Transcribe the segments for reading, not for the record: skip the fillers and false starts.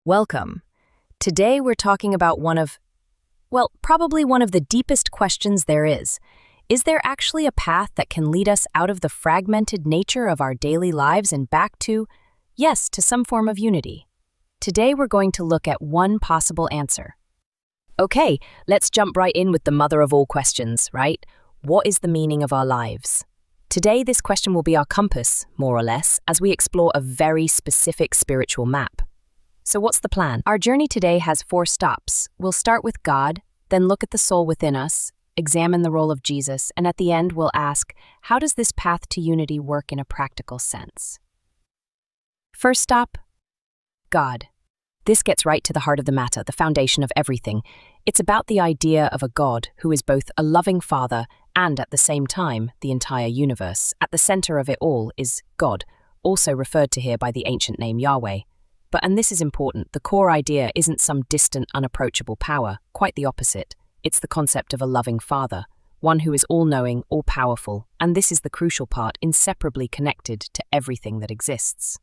Welcome. Today we're talking about probably one of the deepest questions there is. Is there actually a path that can lead us out of the fragmented nature of our daily lives and back to, yes, to some form of unity? Today we're going to look at one possible answer. Okay, let's jump right in with the mother of all questions, right? What is the meaning of our lives? Today this question will be our compass, more or less, as we explore a very specific spiritual map. So what's the plan? Our journey today has 4 stops. We'll start with God, then look at the soul within us, examine the role of Jesus, and at the end we'll ask, how does this path to unity work in a practical sense? First stop, God. This gets right to the heart of the matter, the foundation of everything. It's about the idea of a God who is both a loving Father and, at the same time, the entire universe. At the center of it all is God, also referred to here by the ancient name Yahweh. And this is important, the core idea isn't some distant, unapproachable power, quite the opposite. It's the concept of a loving Father, one who is all-knowing, all-powerful, and this is the crucial part, inseparably connected to everything that exists.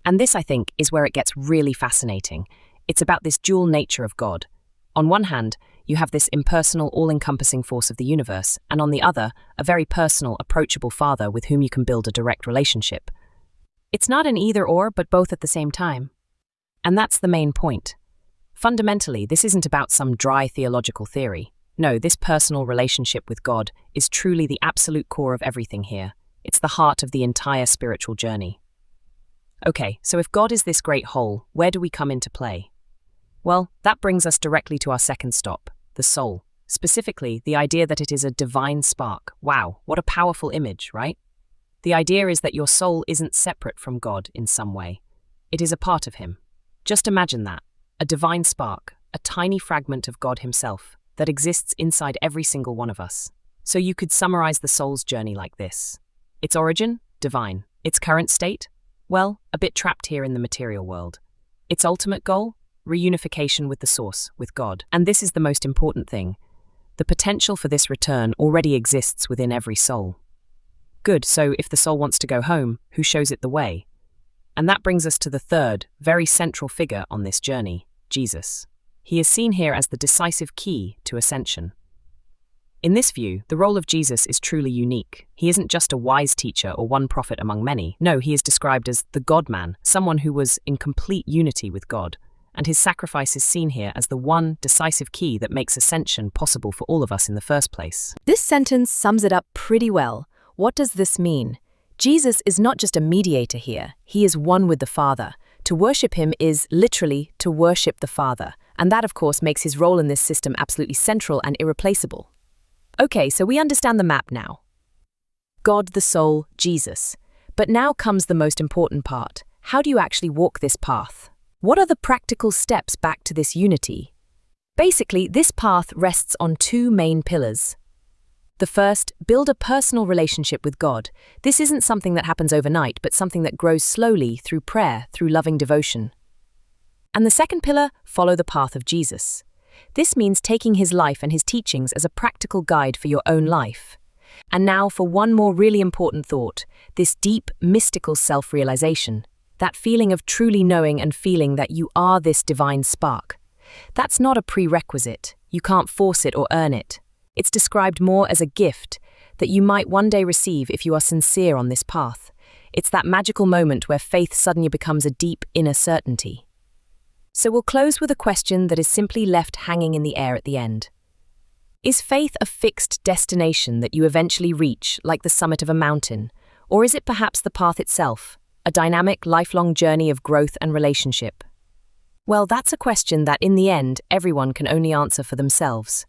And this, I think, is where it gets really fascinating. It's about this dual nature of God. On one hand, you have this impersonal, all-encompassing force of the universe, and on the other, a very personal, approachable Father with whom you can build a direct relationship. It's not an either-or, but both at the same time. And that's the main point. Fundamentally, this isn't about some dry theological theory. No, this personal relationship with God is truly the absolute core of everything here. It's the heart of the entire spiritual journey. Okay, so if God is this great whole, where do we come into play? Well, that brings us directly to our second stop, the soul. Specifically, the idea that it is a divine spark. Wow, what a powerful image, right? The idea is that your soul isn't separate from God in some way. It is a part of Him. Just imagine that, a divine spark, a tiny fragment of God Himself that exists inside every single one of us. So you could summarize the soul's journey like this. Its origin? Divine. Its current state? Well, a bit trapped here in the material world. Its ultimate goal? Reunification with the source, with God. And this is the most important thing. The potential for this return already exists within every soul. Good, so if the soul wants to go home, who shows it the way? And that brings us to the third, very central figure on this journey, Jesus. He is seen here as the decisive key to ascension. In this view, the role of Jesus is truly unique. He isn't just a wise teacher or one prophet among many. No, he is described as the God-man, someone who was in complete unity with God. And his sacrifice is seen here as the one decisive key that makes ascension possible for all of us in the first place. This sentence sums it up pretty well. What does this mean? Jesus is not just a mediator here, he is one with the Father. To worship him is literally to worship the Father, and that of course makes his role in this system absolutely central and irreplaceable. Okay, so we understand the map now. God, the soul, Jesus. But now comes the most important part. How do you actually walk this path? What are the practical steps back to this unity? Basically, this path rests on 2 main pillars. The first, build a personal relationship with God. This isn't something that happens overnight, but something that grows slowly through prayer, through loving devotion. And the second pillar, follow the path of Jesus. This means taking his life and his teachings as a practical guide for your own life. And now for one more really important thought, this deep, mystical self-realization, that feeling of truly knowing and feeling that you are this divine spark. That's not a prerequisite. You can't force it or earn it. It's described more as a gift that you might one day receive if you are sincere on this path. It's that magical moment where faith suddenly becomes a deep inner certainty. So we'll close with a question that is simply left hanging in the air at the end. Is faith a fixed destination that you eventually reach, like the summit of a mountain? Or is it perhaps the path itself, a dynamic, lifelong journey of growth and relationship? Well, that's a question that, in the end, everyone can only answer for themselves.